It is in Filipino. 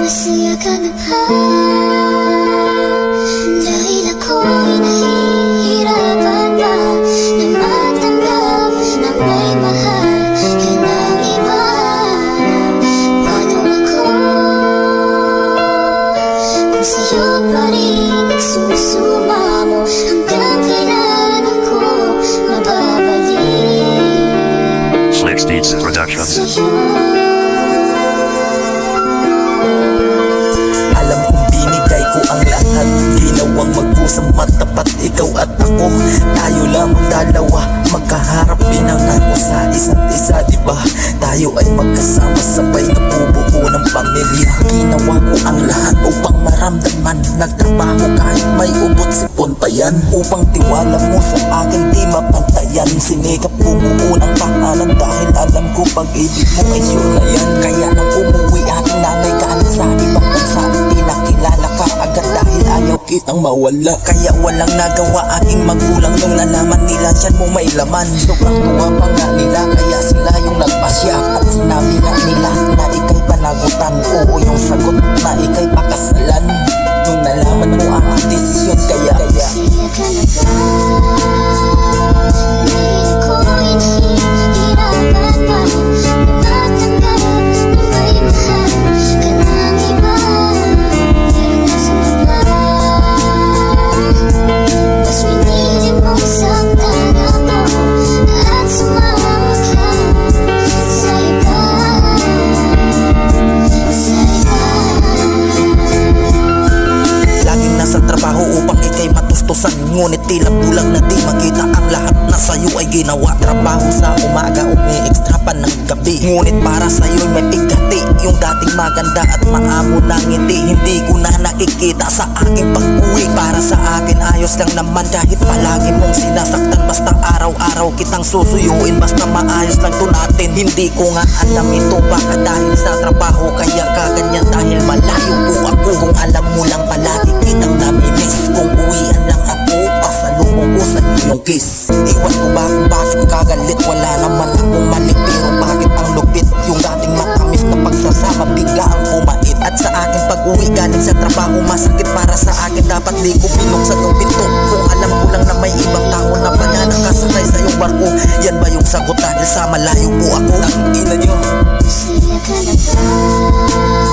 Masaya ka na ba? Dahil ako'y nahihirapan pa na matanggap na may mahal ka ng iba. Paano ako kung sa'yo pa rin nagsusumamo? Hanggang kailan ako mababalik Slicks Beats Productions. sa'yo? Alam kong binigay ko ang lahat, ginawang magpusang matapat ikaw at ako. Tayo lamang dalawa, magkaharap pinangako sa isa't isa, diba? Tayo ay magkasama, sabay na bubuo ng pamilya. Ginawa ko ang lahat upang maramdaman, nagtrabaho kahit may ubot sipon pa yan. Upang tiwala mo sa akin di mapantayan, sinikap bumuo ng tahanan dahil alam ko pag-ibig mo ay sure na yan. Kaya nang umuwi aking nanay galing sa ibang bansa, pinakilala ka agad dahil ayaw kitang mawala. Kaya walang nagawa aking magulang nung nalaman nila dyan mo may laman. Sobrang tuwa pa nga nila, kaya sila yung nagpasya. At sinabi nga nila na ika'y panagutan, oo yung sagot na ika'y pakasalan. Nung nalaman mo aking desisyon, kaya Masaya ka na ba? Dahil ako'y nahihirapan pa na matanggap na may mahal ka ng iba. Pero nasa baba, mas pinili mong saktan ako at sumama ka sa iba. Sa iba. laging nasa trabaho upang ika'y matustusan. Ngunit tila bulag na di makita ang lahat na sa'yo ay ginawa. Trabaho sa umaga, umi-extra pa ng gabi. Ngunit para sa'yo'y may bigati, yung dating maganda at maamo na ngiti. Hindi ko na nakikita sa aking pag-uwi. Para sa akin ayos lang naman kahit palagi mong sinasaktan. Basta araw-araw kitang susuyuin, basta maayos lang to natin. Hindi ko nga alam ito baka dahil sa trabaho, kaya kaganyan dahil malayo po ako. Kung alam mo lang palagi kitang namimiss, kung uwian lang ako, pasalubong ko sa iyong kiss. Iwan ko ba kung bakit kagalit, wala naman akong mali. Pero bakit ang lupit, yung dating matamis na pagsasama bigla ang pumait. At sa akin pag-uwi galing sa trabaho, masakit para sa akin, dapat di ko binuksan yung pinto. Kung alam ko lang na may ibang tao na pala nakasakay sa iyong barko, yan ba yung sagot dahil sa malayo po ako? Ang ina nyo. Masaya ka na ba?